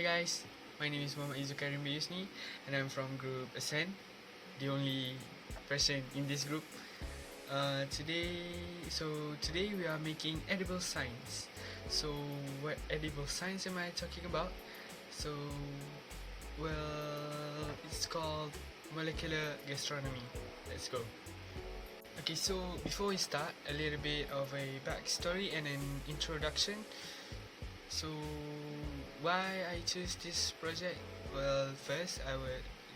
Hi guys, my name is Muhammad Izukarim Yusni and I'm from group SEM, the only person in this group. Today we are making edible science. So what edible science am I talking about? So it's called molecular gastronomy. Let's go. Okay, so before we start, a little bit of a backstory and an introduction. So why I choose this project? Well,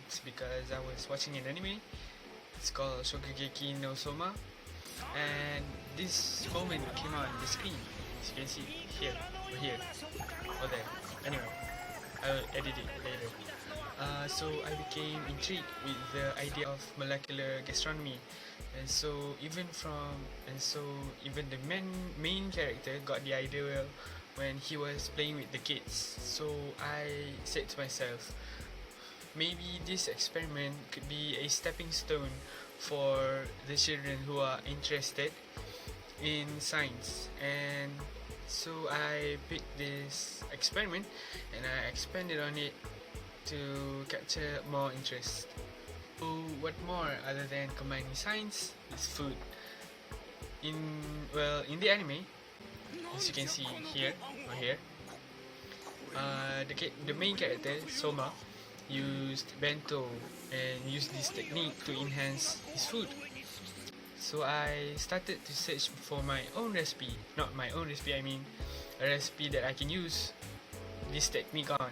it's because I was watching an anime. It's called Shokugeki no Soma, and this moment came on the screen. As you can see here, or there. Anyway, I'll edit it later. So I became intrigued with the idea of molecular gastronomy, and so even the main character got the idea when he was playing with the kids. So I said to myself, maybe this experiment could be a stepping stone for the children who are interested in science. And so I picked this experiment and I expanded on it to capture more interest. So what more other than combining science is food. In the anime, as you can see here, the main character Soma used bento and used this technique to enhance his food. So I started to search for my own recipe, not my own recipe, I mean a recipe that I can use this technique on.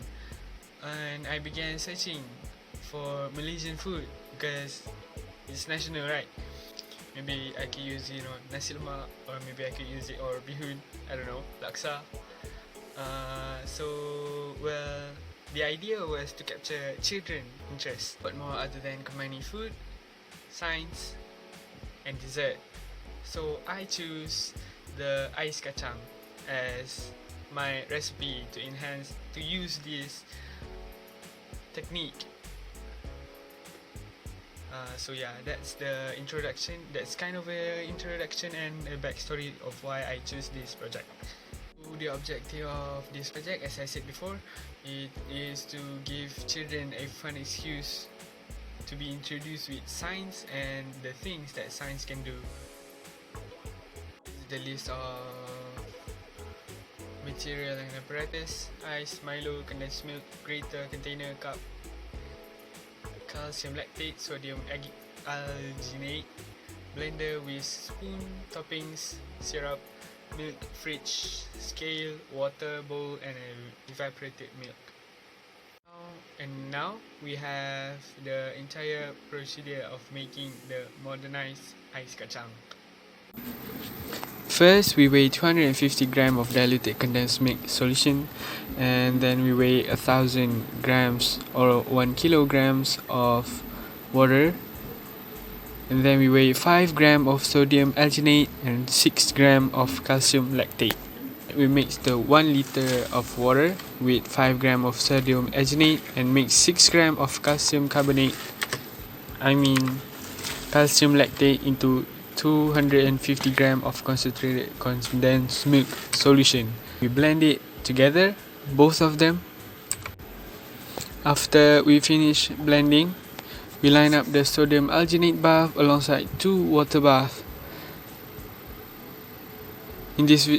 And I began searching for Malaysian food because it's national, right? Maybe I could use nasi lemak, or maybe I could use it or bihun, I don't know, laksa. The idea was to capture children interest. What more other than combining food, science and dessert. So I choose the ais kacang as my recipe to use this technique. That's the introduction. That's kind of an introduction and a backstory of why I choose this project. So the objective of this project, as I said before, it is to give children a fun excuse to be introduced with science and the things that science can do. The list of material and apparatus: ice, Milo, condensed milk, grater, container, cup, calcium lactate, sodium alginate, blender with spoon, toppings, syrup, milk, fridge, scale, water, bowl, and evaporated milk. Now we have the entire procedure of making the modernized ais kacang. First, we weigh 250 grams of diluted condensed milk solution, and then we weigh 1,000 grams or 1 kilograms of water, and then we weigh 5 grams of sodium alginate and 6 grams of calcium lactate. We mix the 1 liter of water with 5 grams of sodium alginate and mix 6 grams of calcium lactate into 250 grams of concentrated condensed milk solution. We blend it together, both of them. After we finish blending, we line up the sodium alginate bath alongside 2 water baths. In this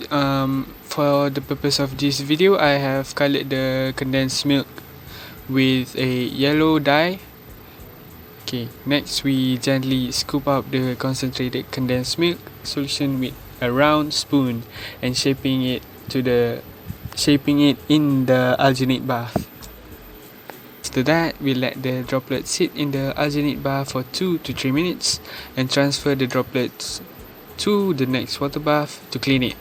for the purpose of this video, I have colored the condensed milk with a yellow dye. Okay, next we gently scoop out the concentrated condensed milk solution with a round spoon and shaping it in the alginate bath. After that, we let the droplets sit in the alginate bath for 2 to 3 minutes and transfer the droplets to the next water bath to clean it.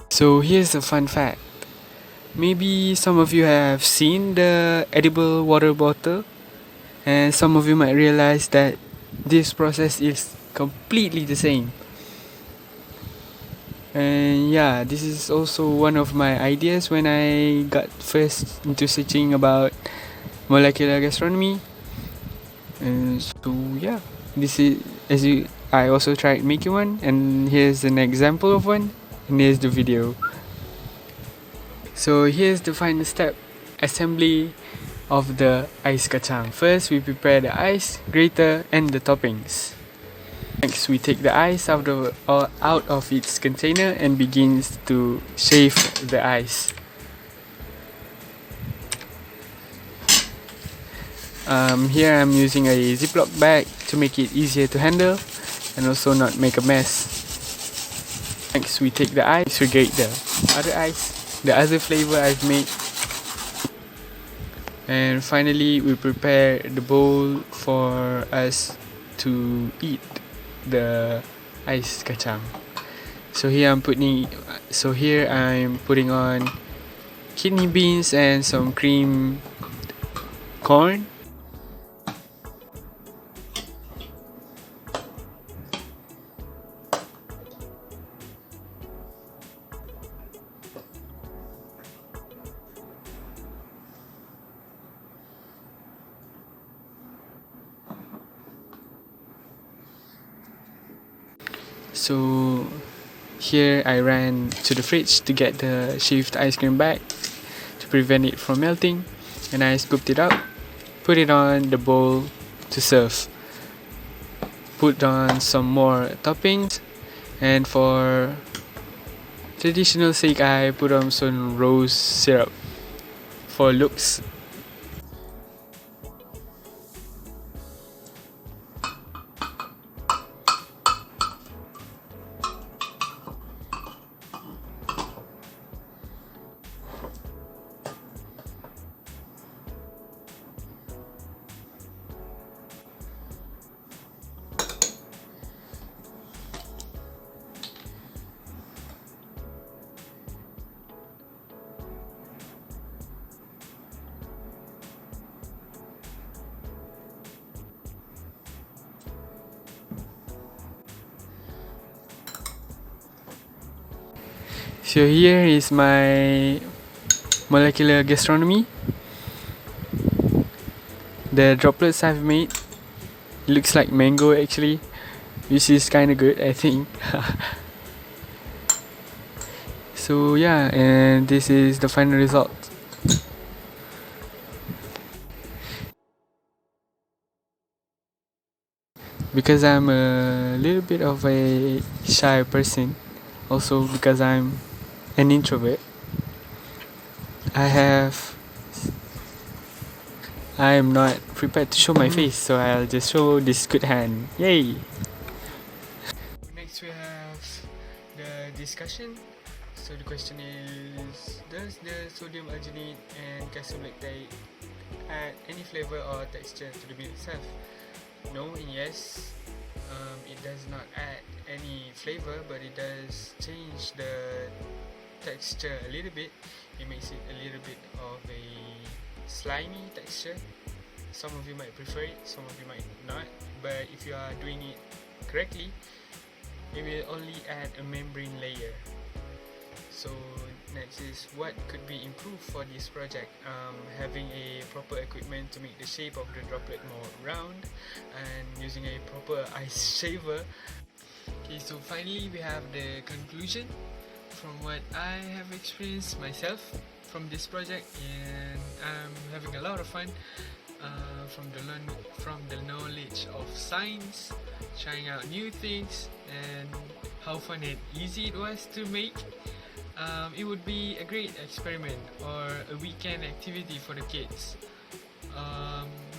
So here's a fun fact. Maybe some of you have seen the edible water bottle, and some of you might realize that this process is completely the same. And yeah, this is also one of my ideas when I got first into searching about molecular gastronomy. And so yeah, I also tried making one, and here's an example of one, and here's the video. So here's the final step, assembly of the ice kacang. First, we prepare the ice, grater, and the toppings. Next, we take the ice out of its container and begins to shave the ice. Here I'm using a Ziploc bag to make it easier to handle and also not make a mess. Next, we take the ice, segregate the other ice, the other flavor I've made. And finally, we prepare the bowl for us to eat the ice kacang. So here I'm putting on kidney beans and some cream corn. So here I ran to the fridge to get the shaved ice cream back to prevent it from melting, and I scooped it out, put it on the bowl to serve. Put on some more toppings, and for traditional sake I put on some rose syrup for looks. So here is my molecular gastronomy. The droplets I've made looks like mango actually, which is kind of good, I think. So yeah, and this is the final result. Because I'm a little bit of a shy person, also because I'm an introvert, I am not prepared to show my face, so I'll just show this good hand. Yay! Next we have the discussion. So the question is, does the sodium alginate and calcium lactate add any flavor or texture to the meal itself? No and yes. It does not add any flavor, but it does change the texture a little bit. It makes it a little bit of a slimy texture. Some of you might prefer it, some of you might not, but if you are doing it correctly, it will only add a membrane layer. So next is what could be improved for this project. Having a proper equipment to make the shape of the droplet more round, and using a proper ice shaver. Okay, so finally we have the conclusion from what I have experienced myself from this project, and I'm having a lot of fun from the knowledge of science, trying out new things, and how fun and easy it was to make. It would be a great experiment or a weekend activity for the kids.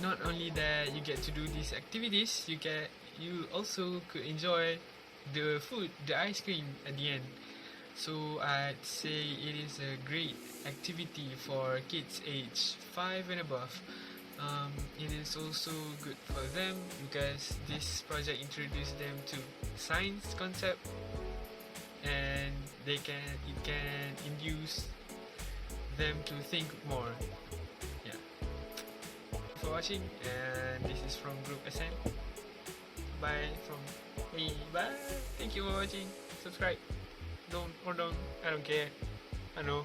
Not only that you get to do these activities, you also could enjoy the food, the ice cream at the end. So I'd say it is a great activity for kids age 5 and above. It is also good for them because this project introduced them to science concept, and it can induce them to think more. Yeah. Thank you for watching, and this is from Group SEM. Bye from me. Bye. Thank you for watching. Subscribe. Don't, I don't care. I know.